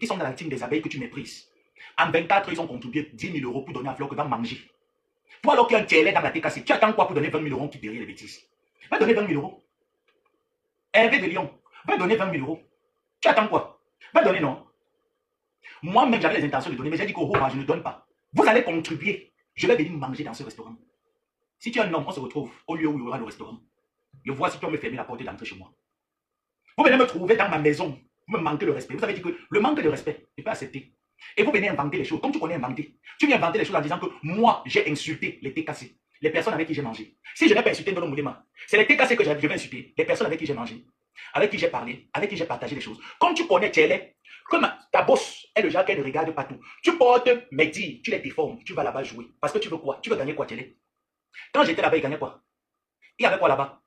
qui sont dans la team des abeilles que tu méprises. En 24 heures, ils ont contribué 10 000 euros pour donner à Flore que va manger. Toi, alors qu'il y a un télé dans la TKC, tu attends quoi pour donner 20 000 euros qui derrière les bêtises? Va donner 20 000 euros. Hervé de Lyon, va donner 20 000 euros. Tu attends quoi? Va donner, non? Moi-même, j'avais les intentions de donner, mais j'ai dit qu'au moi, je ne donne pas. Vous allez contribuer. Je vais venir manger dans ce restaurant. Si tu es un homme, on se retrouve au lieu où il y aura le restaurant. Je vois si tu vas me fermer la porte d'entrée chez moi. Vous venez me trouver dans ma maison. Vous me manquez le respect. Vous savez dire que le manque de respect, je peux accepter. Et vous venez inventer les choses. Comme tu connais inventer, tu viens inventer les choses en disant que moi, j'ai insulté les TKC, les personnes avec qui j'ai mangé. Si je n'ai pas insulté Ndolo Moulema, c'est les TKC que je vais insulter, les personnes avec qui j'ai mangé, avec qui j'ai parlé, avec qui j'ai partagé les choses. Comme tu connais Tchélé, comme ta bosse est le genre qu'elle ne regarde pas tout. Tu portes mes dits, tu les déformes, tu vas là-bas jouer. Parce que tu veux quoi? Tu veux gagner quoi, Tchélé? Quand j'étais là-bas, il gagnait quoi? Il y avait quoi là-bas?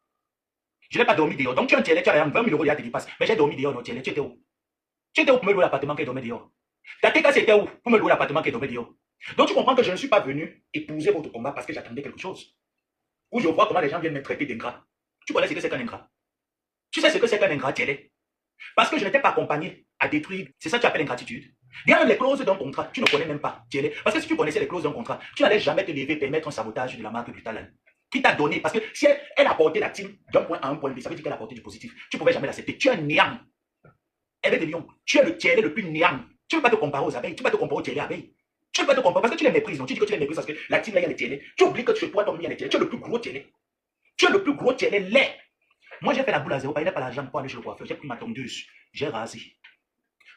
Je n'ai pas dormi dehors. Donc tu as un Tchélé, tu as 20 000 euros, il y a des passes. Mais j'ai dormi dehors, non, Tchélé, tu étais où? Tu étais où pour me louer l'appartement qui dormait dehors? Ta TK c'était où pour me louer l'appartement qui dormait dehors? Donc tu comprends que je ne suis pas venu épouser votre combat parce que j'attendais quelque chose. Ou je vois comment les gens viennent me traiter d'ingrat. Tu connais ce que c'est qu'un ingrat? Tu sais ce que c'est qu'un ingrat, Tchélé? Parce que je n'étais pas accompagné à détruire. C'est ça que tu appelles ingratitude. Il y a même les clauses d'un contrat. Tu ne connais même pas, Tchélé. Parce que si tu connaissais les clauses d'un contrat, tu n'allais jamais te lever et permettre un sabotage de la marque du talent. Qui t'a donné? Parce que si elle a porté la team d'un point A à un point B, ça veut dire qu'elle a porté du positif. Tu ne pouvais jamais l'accepter. Tu es un niang. Elle est de Lyon. Tu es le Tchélé le plus niang. Tu ne peux pas te comparer aux abeilles. Tu ne peux pas te comparer au Tchélé abeilles. Tu ne peux pas te comparer parce que tu les méprises. Non? Tu dis que tu les méprises parce que la team là, il y a les Tchélé. Tu oublies que chez toi, ton il y a les Tchélé. Tu es le plus gros Tchélé. Tu es le plus gros Tchélé laid. Moi, j'ai fait la boule à zéro. Il n'y a pas l'argent pour aller chez le coiffeur. J'ai pris ma tondeuse. J'ai rasé.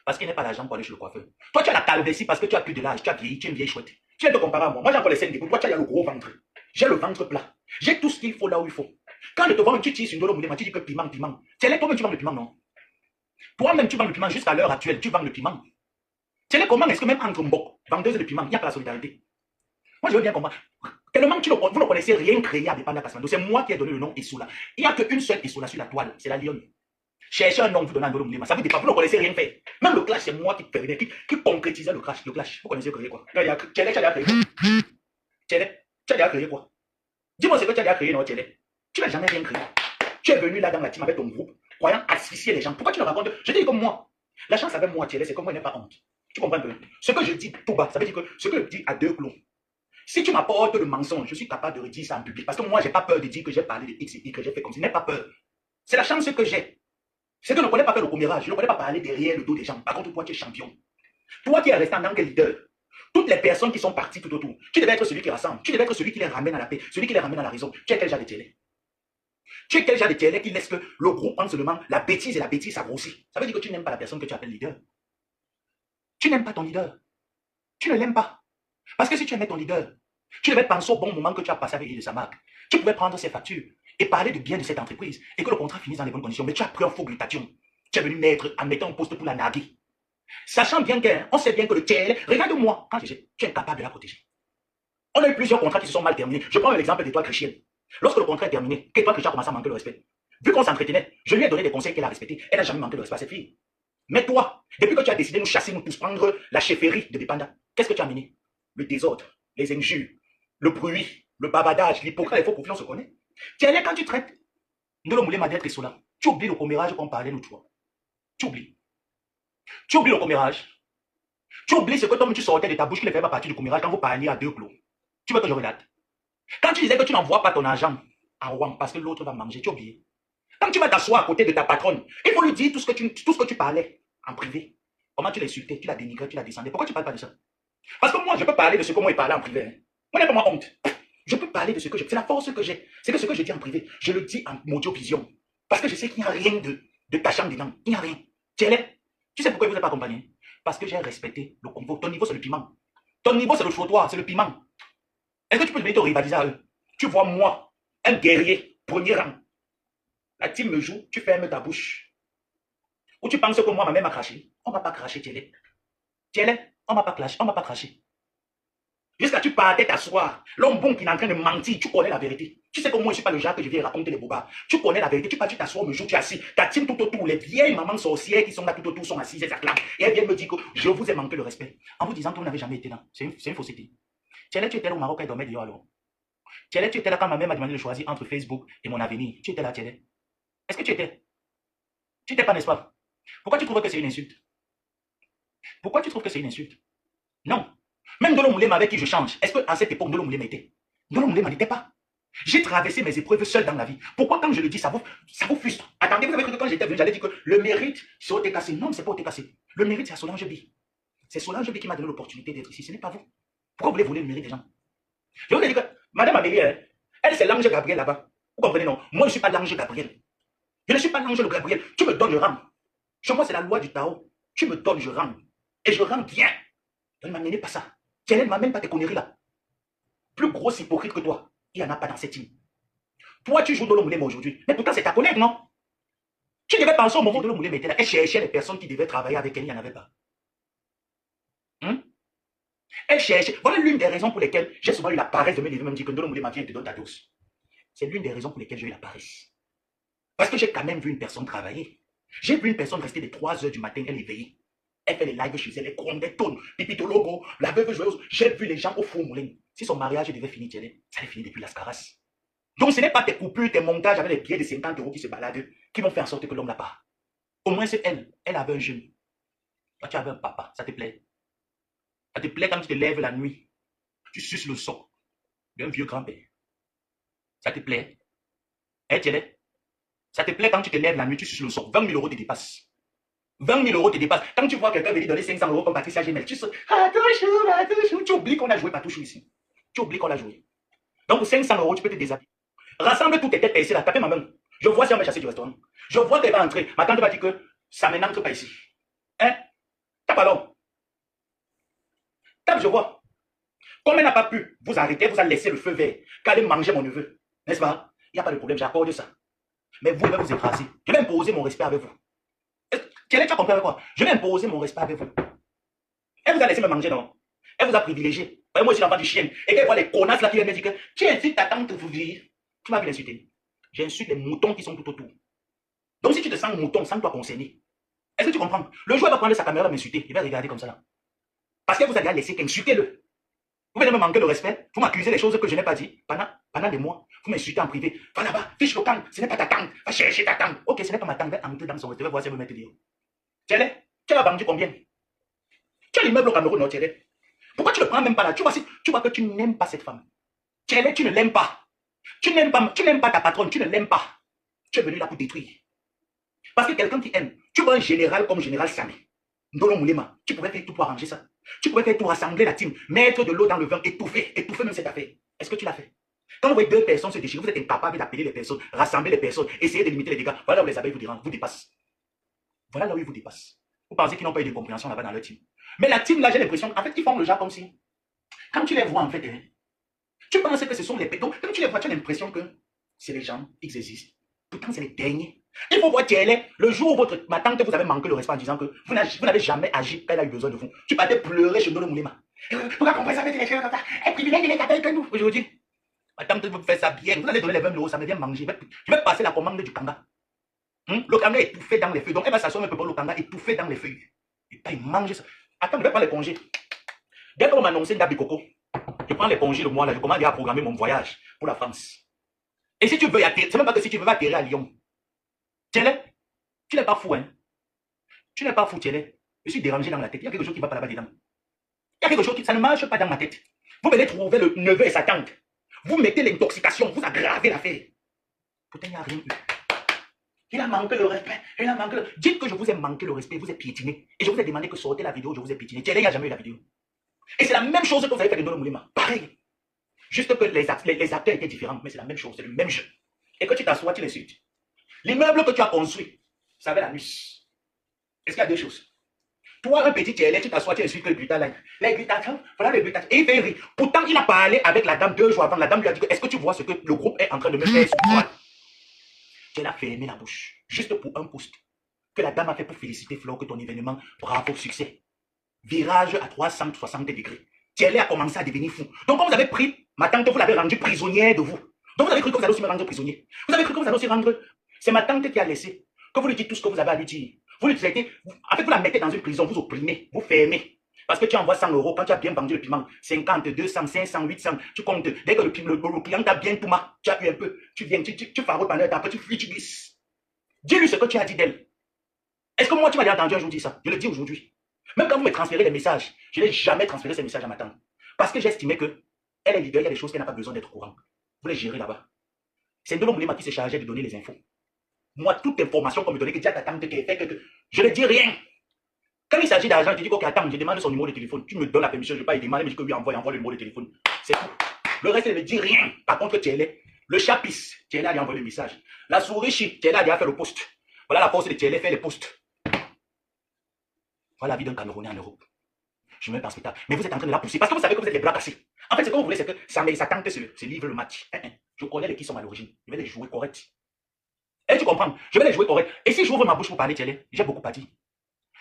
Parce qu'il n'y a pas l'argent pour aller chez le coiffeur. Toi, tu as la calvétie parce que tu as plus de l'âge. Tu as vieilli. Tu es une vieille chouette. Tu viens te comparer à moi. Moi, j'ai encore les scènes. Toi, tu as le gros ventre. J'ai le ventre plat. J'ai tout ce qu'il faut là où il faut. Quand je te vois, tu tires une Ndolo Moulema, tu dis que piment, piment. Tchélé, toi-même, tu vends le piment, non? Toi-même, tu vends le piment jusqu'à l'heure actuelle. Tu vends le piment. Tchélé, comment est-ce que même entre Mbok, vendeuse de piment, il n'y a pas la solidarité? Moi, je veux bien comprendre. Tellement que vous ne connaissez rien créé à Dépanda Kasmando. C'est moi qui ai donné le nom Issoula. Il n'y a qu'une seule Issoula sur la toile. C'est la lionne. Cherchez un nom, vous donnez un Ndolo Moulema. Ça vous dit pas. Vous ne connaissez rien fait. Même le clash, c'est moi qui concrétisait le clash. Le clash. Vous connaissez créé quoi? Tchélé, tu as déjà créé quoi? Tchélé, tu as déjà créé quoi? Dis-moi ce que tu as déjà créé, non, Tchélé? Tu n'as jamais rien créé. Tu es venu là dans la team avec ton groupe, croyant asphyxier les gens. Pourquoi tu ne racontes? Je te dis comme moi. La chance avec moi, Tchélé, c'est comme moi, il n'ai pas honte. Tu comprends un peu? Ce que je dis tout bas, ça veut dire que ce que je dis à deux clous. Si tu m'apportes le mensonge, je suis capable de redire ça en public. Parce que moi, je n'ai pas peur de dire que j'ai parlé de X et Y, que j'ai fait comme ça. Je n'ai pas peur. C'est la chance que j'ai. C'est que je ne connais pas faire le commérage. Je ne connais pas parler derrière le dos des gens. Par contre, toi, tu es champion. Toi qui es resté en tant que leader. Toutes les personnes qui sont parties tout autour. Tu devais être celui qui rassemble. Tu devais être celui qui les ramène à la paix. Celui qui les ramène à la raison. Tu es quel genre de Tchélé? Tu es quel genre de Tchélé qui laisse que le groupe prenne seulement la bêtise et la bêtise, ça grossit. Ça veut dire que tu n'aimes pas la personne que tu appelles leader. Tu n'aimes pas ton leader. Tu ne l'aimes pas. Parce que si tu aimais ton leader, tu devais penser au bon moment que tu as passé avec lui de sa marque. Tu pouvais prendre ses factures et parler de bien de cette entreprise et que le contrat finisse dans les bonnes conditions. Mais tu as pris un faux glutathion. Tu es venu mettre en mettant un poste pour la narguer. Sachant bien qu'on sait bien que le Tchélé, regarde-moi, quand tu es incapable de la protéger. On a eu plusieurs contrats qui se sont mal terminés. Je prends l'exemple d'Étoile Chrétienne. Lorsque le contrat est terminé, qu'Étoile Chrétienne a commencé à manquer le respect. Vu qu'on s'entretenait, je lui ai donné des conseils qu'elle a respectés. Elle n'a jamais manqué le respect à cette fille. Mais toi, depuis que tu as décidé de nous chasser, nous tous prendre la chefferie de Dépanda, qu'est-ce que tu as amené? Le désordre, les injures, le bruit, le bavardage, l'hypocrisie, les faux profils, on se connaît. Tchélé, quand tu traites Ndolo Moulema d'être Issoula, tu oublies le commérage qu'on parlait, nous trois. Tu oublies. Tu oublies le commérage. Tu oublies ce que toi, tu sortais de ta bouche qui ne fait pas partie du commérage quand vous parliez à deux clos. Tu veux que je regarde? Quand tu disais que tu n'envoies pas ton argent à Rouen parce que l'autre va manger, tu oublies. Quand tu vas t'asseoir à côté de ta patronne, il faut lui dire tout ce que tu parlais en privé. Comment tu l'as insulté, tu l'as dénigré, tu l'as descendu. Pourquoi tu ne parles pas de ça? Parce que moi, je peux parler de ce que moi, il parlait en privé. Hein. Moi, il n'y a pas moi honte. Je peux parler de ce que j'ai. C'est la force que j'ai. C'est que ce que je dis en privé, je le dis en audio-vision. Parce que je sais qu'il n'y a rien de tachant dedans. Il n'y a rien. Tchélé, tu sais pourquoi il ne vous a pas accompagné? Parce que j'ai respecté le niveau. Ton niveau, c'est le piment. Ton niveau, c'est le trottoir, c'est le piment. Est-ce que tu peux venir te rivaliser à eux? Tu vois moi, un guerrier, premier rang. La team me joue, tu fermes ta bouche. Ou tu penses que moi, ma mère m'a craché? On ne m'a pas craché, Tchélé. Tchélé, on ne m'a pas craché, on ne m'a pas craché. Jusqu'à tu partais t'asseoir. L'homme bon qui est en train de mentir, tu connais la vérité. Tu sais que moi, je ne suis pas le genre que je viens raconter les bobards. Tu connais la vérité. Tu pars, tu t'assois, me joue, tu es assis. Ta team tout autour. Les vieilles mamans sorcières qui sont là tout autour sont assises et s'acclament. Et elles viennent me dire que je vous ai manqué le respect. En vous disant que vous n'avez jamais été là. C'est une fausseté. Tchélé, tu étais là au Maroc et dormait dehors alors. Tchélé, tu étais là quand ma mère m'a demandé de choisir entre Facebook et mon avenir. Tu étais là, Tchélé. Est-ce que tu étais? Tu n'étais pas, n'est-ce pas? Pourquoi tu trouves que c'est une insulte? Pourquoi tu trouves que c'est une insulte? Non. Même Ndolo Moulema avec qui je change, est-ce qu'à cette époque, Ndolo Moulema était? Ndolo Moulema n'était pas. J'ai traversé mes épreuves seul dans la vie. Pourquoi quand je le dis, ça vous frustre? Attendez, vous avez cru que quand j'étais venu, j'allais dire que le mérite, c'est OTKC. Non, c'est pas OTKC. Le mérite, c'est à Solange Bi. C'est Solange Bi qui m'a donné l'opportunité d'être ici. Ce n'est pas vous. Pourquoi vous voulez voler le mérite des gens? Je vous ai dit que Madame Amélie, elle, c'est l'ange Gabriel là-bas. Vous comprenez, non? Moi, je ne suis pas l'ange Gabriel. Je ne suis pas l'ange Gabriel. Tu me donnes, je rends. Chez moi, c'est la loi du Tao. Tu me donnes, je rends. Et je rends bien. Ne m'amenez pas ça. Elle ne m'amène pas tes conneries là. Plus gros hypocrite que toi, il n'y en a pas dans cette team. Toi, tu joues Ndolo Moulema aujourd'hui. Mais pourtant, c'est ta collègue, non? Tu devais penser au moment où Ndolo Moulema était là. Elle cherchait les personnes qui devaient travailler avec elle. Il n'y en avait pas. Elle cherchait. Voilà l'une des raisons pour lesquelles j'ai souvent eu la paresse de me lever, même dire que Ndolo Moulema vient et te donne ta dose. C'est l'une des raisons pour lesquelles j'ai eu la paresse. Parce que j'ai quand même vu une personne travailler. J'ai vu une personne rester de 3 heures du matin, elle est éveillée. Elle fait les lives chez elle, elle gronde, elle tourne, Pipito Logo, la veuve joueuse. J'ai vu les gens au four moulin. Si son mariage devait finir, ça allait finir depuis l'ascaras. Donc ce n'est pas tes coupures, tes montages avec les billets de 50 € qui se baladent qui vont faire en sorte que l'homme n'a pas. Au moins c'est elle. Elle avait un jeune. Toi tu avais un papa, ça te plaît? Ça te plaît quand tu te lèves la nuit, tu suces le sang d'un vieux grand-père. Ça te plaît? Ça te plaît quand tu te lèves la nuit, tu suces le sang. 20 000 € te dépassent. 20 000 € te dépassent. Quand tu vois quelqu'un venir donner 500 € comme Patricia Gemel, tu sais, tu oublies qu'on a joué Patouchou ici. Tu oublies qu'on l'a joué. Donc pour 500 € tu peux te déshabiller. Rassemble toutes tes têtes ici là, tapez ma main. Je vois si on va chasser du restaurant. Je vois qu'elle va entrer. Ma tante va dire que ça ne n'entre pas ici. Hein? Tape alors. Tape, je vois. Comme elle n'a pas pu vous arrêter, vous a laissé le feu vert, qu'allez manger mon neveu. N'est-ce pas? Il n'y a pas de problème, j'accorde ça. Mais vous, je vais vous écraser. Je vais imposer mon respect avec vous. Tu as compris avec quoi? Je vais imposer mon respect avec vous. Elle vous a laissé me manger, non? Elle vous a privilégié. Moi, je suis l'enfant du chien. Et qu'elle voit les connasses là qui viennent me dire que tu insultes ta tante vous dire. Tu m'as vu l'insulter. J'insulte les moutons qui sont tout autour. Donc si tu te sens mouton, sens-toi concerné. Est-ce que tu comprends? Le joueur va prendre sa caméra et m'insulter. Il va regarder comme ça là. Parce qu'elle vous a déjà laissé qu'insultez-le. Vous venez me manquer de respect. Vous m'accusez des choses que je n'ai pas dit pendant des mois. Vous m'insultez en privé. Va là-bas, fiche le camp. Ce n'est pas ta tante. Va chercher ta tante. Ok, ce n'est pas ma tante. Va entrer dans son restaurant. Voir si elle veut mettre dehors. Tu as vendu combien? Tu as l'immeuble au Cameroun, non, Thierry? Pourquoi tu ne le prends même pas là? Tu vois que tu n'aimes pas cette femme. Thierry, tu ne l'aimes pas. Tu n'aimes pas ta patronne. Tu ne l'aimes pas. Tu es venu là pour détruire. Parce que quelqu'un qui aime, tu vois un général comme général Samé, Ndolo Moulema, tu pouvais faire tout pour arranger ça. Tu pouvais faire tout rassembler la team, mettre de l'eau dans le vin, étouffer même cette affaire. Est-ce que tu l'as fait? Quand vous voyez 2 personnes se déchirer, vous êtes incapable d'appeler les personnes, rassembler les personnes, essayer de limiter les dégâts. Voilà où les abeilles vous dépassent. Voilà là où ils vous dépassent. Vous pensez qu'ils n'ont pas eu de compréhension là-bas dans leur team. Mais la team là, j'ai l'impression, en fait, ils font le genre comme si. Quand tu les vois en fait, tu penses que ce sont les pédos. Quand tu les vois, tu as l'impression que c'est les gens, ils existent. Pourtant, c'est les derniers. Il faut voir Thierry, le jour où ma tante vous avez manqué le respect en disant que vous n'avez jamais agi quand elle a eu besoin de vous. Tu partais pleurer chez Ndolo Moulema. Pourquoi comprendre ça avec les choses comme ça? Elle privilégie les appels que nous. Aujourd'hui, ma tante vous fait ça bien. Vous allez donner les 20 € ça me vient manger. Je vais passer la commande du kanga. Le kanga est étouffé dans les feuilles. Donc elle va s'asseoir un peu pour le kanga étouffé dans les feuilles. Et pas il mange ça. Attends, je vais prendre les congés. Dès qu'on m'annonce Ndabi Coco, je prends les congés le mois là. Je commence à programmer mon voyage pour la France. Et si tu veux atterrir, c'est même pas que si tu veux atterrir à Lyon. Thierry, tu n'es pas fou, hein? Tu n'es pas fou, Thierry. Je suis dérangé dans la tête. Il y a quelque chose qui ne va pas là-bas dedans. Il y a quelque chose qui, ça ne marche pas dans ma tête. Vous venez trouver le neveu et sa tante. Vous mettez l'intoxication, vous aggravez l'affaire. Pourtant, il n'y a rien eu. Il a manqué le respect. Dites que je vous ai manqué le respect, vous êtes piétiné. Et je vous ai demandé que sortez la vidéo, je vous ai piétiné. Thierry, il n'y a jamais eu la vidéo. Et c'est la même chose que vous avez fait de Ndolo Moulema. Pareil. Juste que les acteurs étaient différents, mais c'est la même chose, c'est le même jeu. Et que tu t'assois, tu l'insultes. L'immeuble que tu as construit, ça avait la nuit. Est-ce qu'il y a 2 choses? Toi, un petit Thierry, tu t'assois, tu insultes le butin là. Les butins, voilà le butin. Et il fait rire. Pourtant, il a parlé avec la dame 2 jours avant. La dame lui a dit, est-ce que tu vois ce que le groupe est en train de me faire sur toi? Tu as fermé la bouche, juste pour un post que la dame a fait pour féliciter Flo que ton événement, bravo, succès. Virage à 360 degrés. Thierry a commencé à devenir fou. Donc, quand vous avez pris ma tante, vous l'avez rendue prisonnière de vous. Donc, vous avez cru que vous allez aussi me rendre prisonnier. Vous avez cru que vous allez aussi rendre. C'est ma tante qui a laissé. Que vous lui dites tout ce que vous avez à lui dire. Vous lui traitez. En fait, vous la mettez dans une prison, vous opprimez, vous fermez. Parce que tu envoies 100 € quand tu as bien vendu le piment. 50, 200, 500, 800. Tu comptes. Dès que le client t'a bien tout mal, tu as eu un peu. Tu viens, tu farotes pendant un temps. Après, tu fuis, tu glisses. Dis-lui ce que tu as dit d'elle. Est-ce que moi, tu m'as entendu un jour dire ça? Je le dis aujourd'hui. Même quand vous me transférez les messages, je n'ai jamais transféré ces messages à ma tante. Parce que j'estimais que elle est leader, il y a des choses qu'elle n'a pas besoin d'être au courant. Vous les gérez là-bas. C'est Ndolo Moulema qui se chargeait de donner les infos. Moi, toute information qu'on me donnait, que dis à ta tante qu'elle fait, je ne dis rien. Quand il s'agit d'argent, je dis ok, attends, je demande son numéro de téléphone. Tu me donnes la permission, je ne vais pas lui demander, mais je dis que lui envoie le numéro de téléphone. C'est tout. Le reste, elle ne dit rien. Par contre, tu es là. Le chapis, tu es là, il a envoyé le message. La souris, tu es là, il a fait le post. Voilà la force de Tchélé, fait les posts. Voilà la vie d'un Camerounais en Europe. Je me mets pas en spectacle. Mais vous êtes en train de la pousser parce que vous savez que vous êtes les bras cassés. En fait, ce que vous voulez, c'est que sa tante se livre le match. Je connais les qui sont à l'origine. Je vais les jouer correct. Et tu comprends? Je vais les jouer correct. Et si j'ouvre ma bouche pour parler, Tchélé, j'ai beaucoup à dire.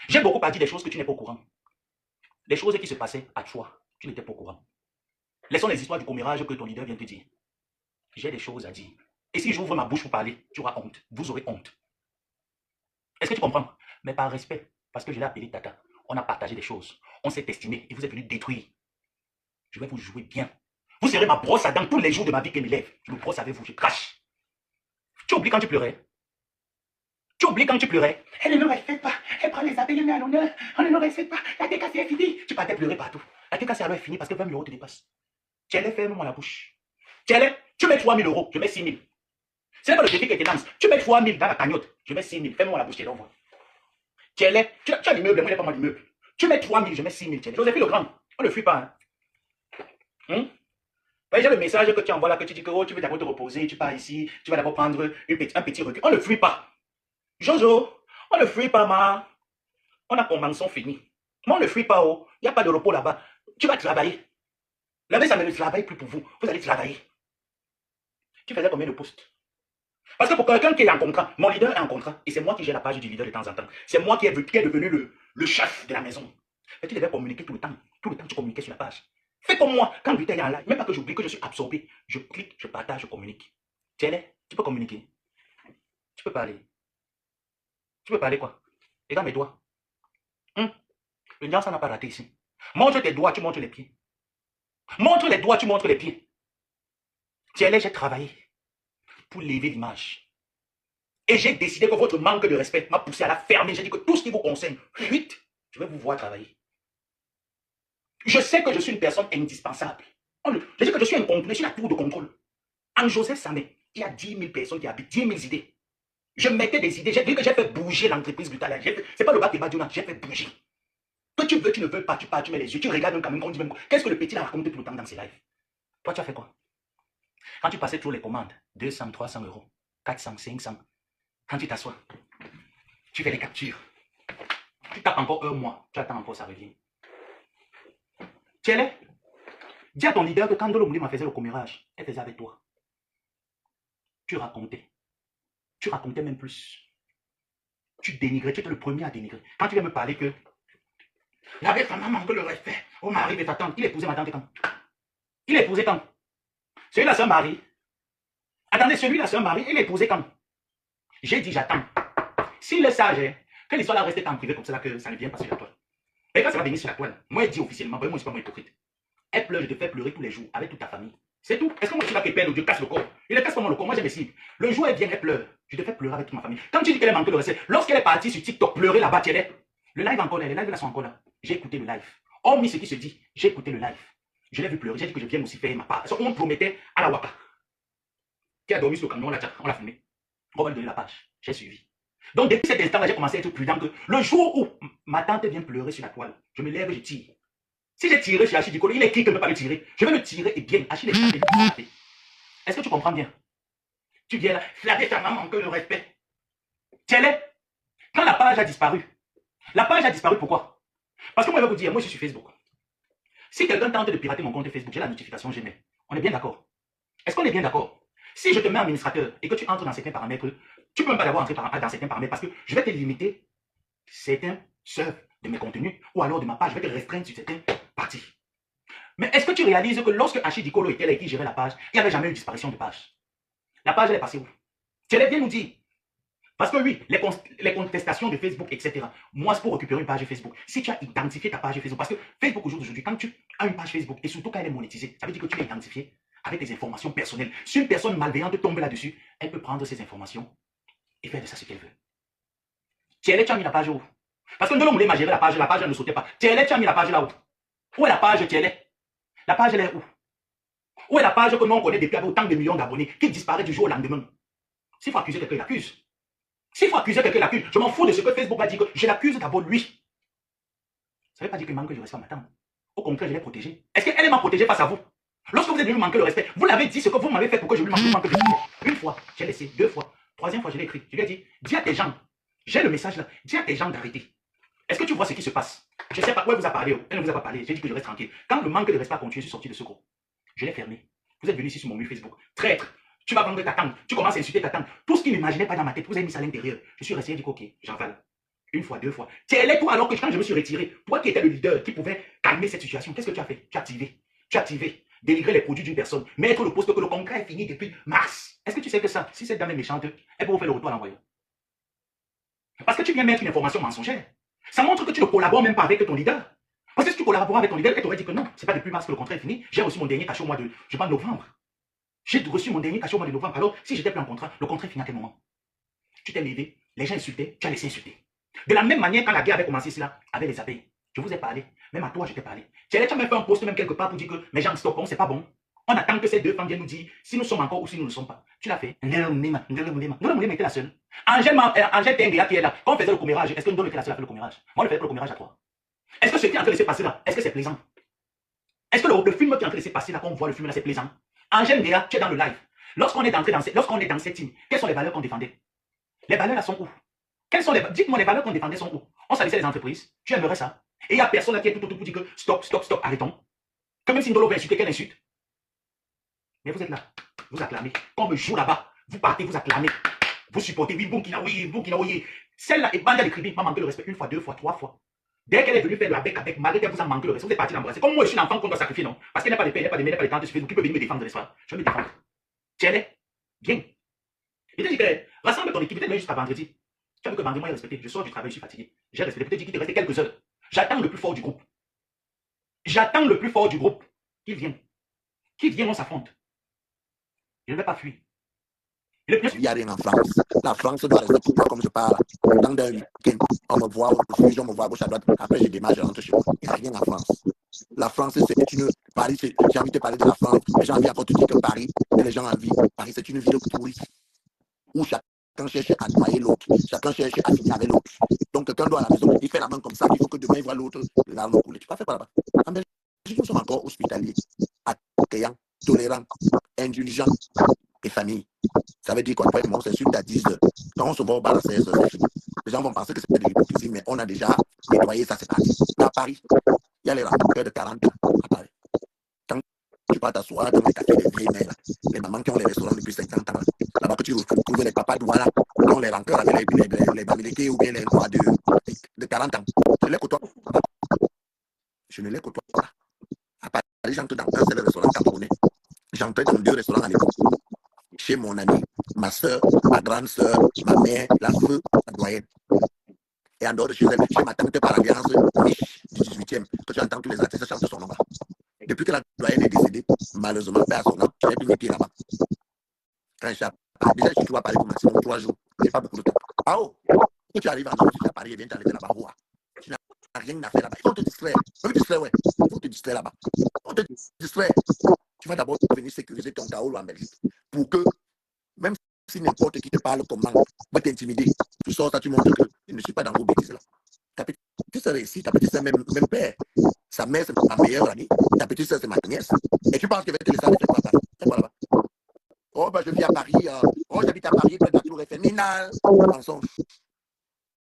J'ai beaucoup à dire des choses que tu n'es pas au courant. Les choses qui se passaient à toi, tu n'étais pas au courant. Laissons les histoires du commérage que ton leader vient te dire. J'ai des choses à dire. Et si j'ouvre ma bouche pour parler, tu auras honte. Vous aurez honte. Est-ce que tu comprends? Mais par respect, parce que je l'ai appelé Tata, on a partagé des choses. On s'est estimé et vous êtes venu détruire. Je vais vous jouer bien. Vous serez ma brosse à dents tous les jours de ma vie qui m'élève. Je me brosse avec vous, je crache. Tu oublies quand tu pleurais? Tu oublies quand tu pleurais? Elle ne me respecte pas. Elle prend les appels, elle met à l'honneur. On ne me respecte pas. La TKC est finie. Tu partais pleurer partout. La TKC alors est finie parce que 20 000 € te dépassent. Tiens-les, ferme-moi la bouche. Tiens-les, tu mets 3 000 €, je mets 6 000. C'est pas le défi qui était lance. Tu mets 3 000 dans la cagnotte, je mets 6 000. Fais-moi la bouche, tu l'envoies. Tiens-les, tu as l'immeuble, moi j'ai pas mal d'immeuble. Tu mets 3 000, je mets 6 000. Joséphine le Grand, on ne le fuit pas. J'ai le message que tu envoies là, que tu dis que oh, tu veux d'abord te reposer, tu pars ici, tu vas d'abord prendre un petit recul. On ne fuit pas. Jojo, on ne fuit pas, ma. On a convention finie. Moi, on ne fuit pas, oh. Il n'y a pas de repos là-bas. Tu vas travailler. Là-bas, ça ne travaille plus pour vous. Vous allez travailler. Tu faisais combien de postes? Parce que pour quelqu'un qui est en contrat, mon leader est en contrat. Et c'est moi qui gère la page du leader de temps en temps. C'est moi qui est devenu le chef de la maison. Et tu devais communiquer tout le temps. Tout le temps, tu communiquais sur la page. Fais comme moi. Quand Butin est en live, même pas que j'oublie que je suis absorbé. Je clique, je partage, je communique. Tiens, tu peux communiquer. Tu peux parler. Tu peux parler quoi? Regarde mes doigts. Le Nian, ça n'a pas raté ici. Montre tes doigts, tu montres les pieds. Montre les doigts, tu montres les pieds. Tiens, j'ai travaillé pour lever l'image. Et j'ai décidé que votre manque de respect m'a poussé à la fermer. J'ai dit que tout ce qui vous concerne, fuite, je vais vous voir travailler. Je sais que je suis une personne indispensable. Je dis que je suis incomplet, je suis la tour de contrôle. En Joseph Samé, il y a 10 000 personnes qui habitent, 10 000 idées. Je mettais des idées, j'ai dit que j'ai fait bouger l'entreprise brutale. C'est pas le bac et Badiouna, j'ai fait bouger. Que tu veux, tu ne veux pas, tu pars, tu mets les yeux, tu regardes même quand même, on dit même qu'est-ce que le petit a raconté tout le temps dans ses lives? Toi, tu as fait quoi? Quand tu passais toujours les commandes, 200, 300 €, 400, 500, quand tu t'assois, tu fais les captures. Tu tapes encore un mois, tu attends encore, ça revient. Tiens-les. Dis à ton leader que quand Ndolo Moulema faisait le commérage, elle faisait avec toi. Tu racontais. Tu racontais même plus. Tu dénigrais, tu étais le premier à dénigrer. Quand tu viens me parler que la belle femme manque le respect au mari de ta tante, il épousait ma tante quand? Il épousait quand? Celui-là, c'est un mari. Attendez, celui-là, c'est un mari, il épousait quand? J'ai dit, j'attends. S'il est sage, que l'histoire là reste en privé comme ça, que ça ne vient pas sur la toile. Et quand ça va venir sur la toile, moi, je dis officiellement, moi, je ne suis pas moi hypocrite. Elle pleure, je te fais pleurer tous les jours avec toute ta famille. C'est tout. Est-ce que moi, je suis là qui perd ou Dieu casse le corps? Il ne casse pas moi le corps, moi, j'ai mes cibles. Le jour où elle vient, elle pleure. Je te fais pleurer avec toute ma famille. Quand tu dis qu'elle est manquée de respect, lorsqu'elle est partie sur TikTok pleurer là-bas, tu es le live encore là, les lives là sont encore là. J'ai écouté le live. Hormis ce qui se dit, j'ai écouté le live. Je l'ai vu pleurer, j'ai dit que je viens aussi faire ma part. Parce qu'on promettait à la Waka. Qui a dormi sur le camion, on l'a filmé. On va lui donner la page. J'ai suivi. Donc, depuis cet instant-là, j'ai commencé à être prudent que le jour où ma tante vient pleurer sur la toile, je me lève et je tire. Si j'ai tiré chez Achille Dikolo, il est qui que ne peut pas le tirer? Je vais le tirer et bien. Achille est. Est-ce que tu comprends bien? Tu viens là, flatter ta maman que le respect. Tiens-les. Quand la page a disparu pourquoi? Parce que moi, je vais vous dire, moi, je suis sur Facebook. Si quelqu'un tente de pirater mon compte Facebook, j'ai la notification Gmail. On est bien d'accord? Est-ce qu'on est bien d'accord? Si je te mets administrateur et que tu entres dans certains paramètres, tu ne peux même pas d'abord entrer dans certains paramètres parce que je vais te limiter certains serveurs de mes contenus ou alors de ma page, je vais te restreindre sur certaines parties. Mais est-ce que tu réalises que lorsque Achille Dikolo était là et qui gérait la page, il n'y avait jamais eu de disparition de page? La page, elle est passée où? Tu allais bien nous dire. Parce que oui, les contestations de Facebook, etc. Moi, c'est pour récupérer une page Facebook. Si tu as identifié ta page Facebook, parce que Facebook aujourd'hui, quand tu as une page Facebook, et surtout quand elle est monétisée, ça veut dire que tu l'as identifiée avec des informations personnelles. Si une personne malveillante tombe là-dessus, elle peut prendre ces informations et faire de ça ce qu'elle veut. Tu as mis la page où? Parce que Ndolo Moulé m'a géré la page ne sautait pas. Tielé, tu as mis la page là où? Où est la page Tielé? La page, elle est où? Où est la page que nous on connaît depuis avec autant de millions d'abonnés qui disparaît du jour au lendemain? S'il faut accuser quelqu'un, il accuse. S'il faut accuser quelqu'un, il accuse. Je m'en fous de ce que Facebook va dire que je l'accuse d'abord lui. Ça ne veut pas dire qu'il manque de respect à ma tante. Au contraire, je l'ai protégée. Est-ce qu'elle m'a protégée face à vous? Lorsque vous êtes venu me manquer le respect, vous l'avez dit ce que vous m'avez fait pour que je lui manque de respect. Une fois, j'ai laissé, deux fois, troisième fois, je l'ai écrit. Je lui ai dit, dis à tes gens, j'ai le message là, dis à tes gens d'arrêter. Est-ce que tu vois ce qui se passe? Je ne sais pas où elle vous a parlé. Elle ne vous a pas parlé. J'ai dit que je reste tranquille. Quand le manque de respect a continué, je suis sorti de ce groupe. Je l'ai fermé. Vous êtes venu ici sur mon mur Facebook. Traître. Tu vas vendre ta tante. Tu commences à insulter ta tante. Tout ce qui n'imaginait pas dans ma tête, vous avez mis ça à l'intérieur. Je suis resté et dit, ok, j'en vale. Une fois, deux fois. Tu es là, toi, alors que quand je me suis retiré, toi qui étais le leader, qui pouvait calmer cette situation, qu'est-ce que tu as fait? Tu as activé. Tu as activé. Délivrer les produits d'une personne. Mettre le poste que le congrès est fini depuis mars. Est-ce que tu sais que ça, si cette dame est méchante, elle peut vous faire le retour à l'envoyeur? Parce que tu viens mettre une information mensongère. Ça montre que tu ne collabores même pas avec ton leader. Parce que si tu collabores avec ton leader, elle t'aurait dit que non, c'est pas depuis mars que le contrat est fini. J'ai reçu mon dernier cachet au mois de, je pense, novembre. J'ai reçu mon dernier cachet au mois de novembre. Alors, si j'étais plus en contrat, le contrat est fini à quel moment? Tu t'es levé, les gens insultaient, tu as laissé insulter. De la même manière, quand la guerre avait commencé ici, là, avec les abeilles, je vous ai parlé. Même à toi, je t'ai parlé. Tu as même fait un post même quelque part pour dire que mes gens stoppons, c'est pas bon. On attend que ces deux femmes viennent nous dire si nous sommes encore ou si nous ne le sommes pas. Tu l'as fait. Ndolo était la seule. Angèle Tengia qui est là. Quand on faisait le commérage, est-ce que Ndolo était la seule à faire le commérage? Moi, je faisais le commérage à toi. Est-ce que ce qui est en train de se passer là, est-ce que c'est plaisant? Est-ce que le film qui est en train de se passer là, quand on voit le film là, c'est plaisant? Angèle Tengia, tu es dans le live. Lorsqu'on est dans cette team, quelles sont les valeurs qu'on défendait? Les valeurs là sont où? Dites-moi les valeurs qu'on défendait sont où? On salissait les entreprises. Tu aimerais ça? Et il n'y a personne là qui est tout autour pour dire que stop, stop, stop, arrêtons. Que même si Ndolo veut insulter, quelle insulte? Mais vous êtes là, vous acclamez. Quand on me joue là-bas, vous partez, vous acclamez. Vous supportez, oui, Boukina, oui. Celle-là, et Banda l'écrivit, m'a manqué le respect une fois, deux fois, trois fois. Dès qu'elle est venue faire la bec avec Marie, elle vous a manqué le respect. Vous êtes parti l'embrasser. Comme moi, je suis l'enfant qu'on doit sacrifier, non? Parce qu'elle n'a pas de paix, elle n'a pas de mère, elle n'a pas de tante sur Facebook qui peut venir me défendre, n'est-ce pas? Je vais me défendre. Tiens-les, viens. Il te dit que rassemble ton équipe, peut-être même jusqu'à vendredi. Tu as vu que vendredi, moi, j'ai respecté. Je sors du travail, je suis fatigué. J'ai respecté. Peut-être qu'il te restait quelques heures. J'attends le plus fort du groupe. J'attends le plus fort du groupe. Qu'il vienne. Qu'il vienne, on s'affronte. Je ne vais pas fuir. Il n'y a rien en France. La France doit rester tout comme je parle. Dans un week-end, on me voit au sujet, on me voit à gauche à droite. Après, je démarre, je rentre chez moi. Il n'y a rien en France. La France, c'est une. Paris, j'ai envie de parler de la France. Mais j'ai envie encore de dire que Paris, et les gens en vie. Paris, c'est une ville pourrie. Où chacun cherche à noyer l'autre. Chacun cherche à finir avec l'autre. Donc, quelqu'un doit à la maison, il fait la main comme ça. Il faut que demain, il voit l'autre, l'arme couler. Tu ne peux pas faire quoi là-bas? En Belgique, nous sommes encore hospitaliers, accueillants, tolérants, indulgents et familles. Ça veut dire quoi? On s'insulte à 10 heures. Quand on se voit au bar à 16 heures, c'est fini. Les gens vont penser que c'est de l'hypocrisie, mais on a déjà nettoyé ça, c'est parti. Là, à Paris, il y a les raconteurs de 40 ans à Paris. Quand tu pars t'asseoir dans les cafés, les vieilles mères, les mamans qui ont les restaurants depuis 50 ans, là-bas que tu retrouves les papas douala, qui ont les rancœurs avec les bamilekés ou bien les rois de 40 ans. Je les côtoie pas. Je ne les côtoie pas. À Paris, j'entre dans un seul restaurant camerounais. J'entrais dans 2 restaurants à l'époque. Chez mon ami, ma soeur, ma grande soeur, ma mère, la feu, la doyenne. Et en dehors de chez elle, chez ma tante par alliance, Mich du 18e, que tu entends tous les artistes chanter son nom. Depuis que la doyenne est décédée, malheureusement, père son nom, je n'ai plus mis pied là-bas. Quand je suis à Paris, déjà, je suis à Paris pour maximum 3 jours. Je n'ai pas beaucoup de temps. Ah oh! Quand tu arrives en Europe, tu es à Paris et viens t'enlever là-bas. Tu n'as rien à faire là-bas. Il faut te distraire. Il faut te distraire, ouais. Il faut te distraire là-bas. Il faut te distraire. Tu vas d'abord venir sécuriser ton chaos en Belgique. Pour que, même si n'importe qui te parle comment, va t'intimider. Tu sors ça, tu montres que je ne suis pas dans vos bêtises là. Ta petite soeur est ici, ta petite soeur même père. Sa mère, c'est ma meilleure amie. Ta petite soeur, c'est ma nièce. Et tu penses qu'elle va te laisser avec toi à Paris. C'est quoi là-bas? Oh, ben je vis à Paris. Oh, j'habite à Paris, près de la Tour Eiffel. Minal. Mensonge.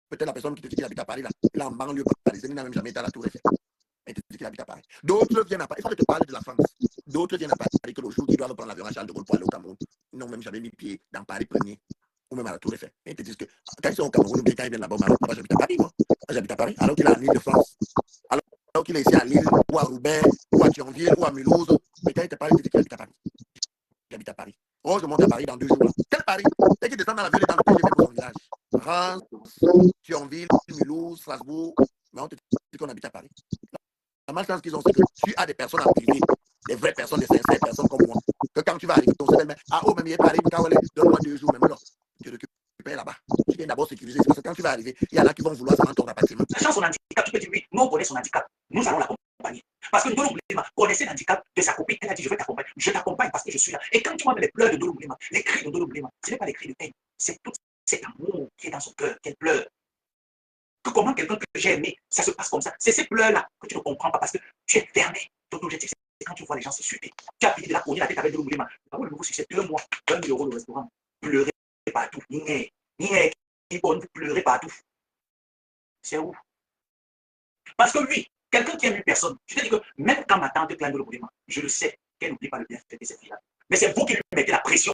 Peut-être la personne qui te dit qu'il habite à Paris là, il est en banlieue parisienne, il n'a même jamais été à la Tour Eiffel. Et te dit qu'il habite à Paris. D'autres viennent à Paris. Il faut que je te parle de la France. D'autres viennent à Paris que le jour qu'ils doivent prendre l'avion à Charles de Gaulle pour aller au Cameroun. Ils n'ont même jamais mis pied dans Paris premier. Ou même à la Tour Eiffel. Et ils te disent que quand ils sont au Cameroun, ou bien quand ils viennent là-bas, moi j'habite à Paris, moi. Moi j'habite à Paris, alors qu'il est en Île-de-France. Alors qu'il est ici à Lille, ou à Roubaix, ou à Thionville, ou à Mulhouse. Mais quand il te parle, il te dit qu'il habite à Paris. J'habite à Paris. Oh, je monte à Paris dans 2 jours. Là. Quel Paris? Dès qu'il descend dans la ville, dans le TGV pour son village. Reims, Thionville, Mulhouse, Strasbourg. Mais on te dit qu'on habite à Paris. La malchance qu'ils ont, c'est que tu as des personnes en privé, des vraies personnes, des sincères personnes comme moi, que quand tu vas arriver, ton seul, ah oh, mais il est Paris, donne-moi 2 jours, même là, tu récupères là-bas. Tu viens d'abord sécuriser. Parce que quand tu vas arriver, il y en a qui vont vouloir seulement ton appartement. Sachant son handicap, tu peux dire oui, nous on connaît son handicap, nous allons l'accompagner. Parce que Ndolo Moulema connaissait l'handicap de sa copine, elle a dit je vais t'accompagner, je t'accompagne parce que je suis là. Et quand tu vois les pleurs de Ndolo Moulema, les cris de Ndolo Moulema, ce n'est pas les cris de haine, c'est tout cet amour qui est dans son cœur, qu'elle pleure. Que comment quelqu'un que j'ai aimé, ça se passe comme ça. C'est ces pleurs-là que tu ne comprends pas parce que tu es fermé. Ton objectif, c'est quand tu vois les gens se suivre. Tu as fini de la cogner la tête avec Ndolo Moulema. Le nouveau succès, 2 mois, 1 000 € au restaurant, pleurer partout. Vous pleurez partout. C'est où? Parce que oui, quelqu'un qui aime une personne, je te dis que même quand ma tante clame le mouvement, je le sais qu'elle n'oublie pas le bienfait de cette fille-là. Mais c'est vous qui lui mettez la pression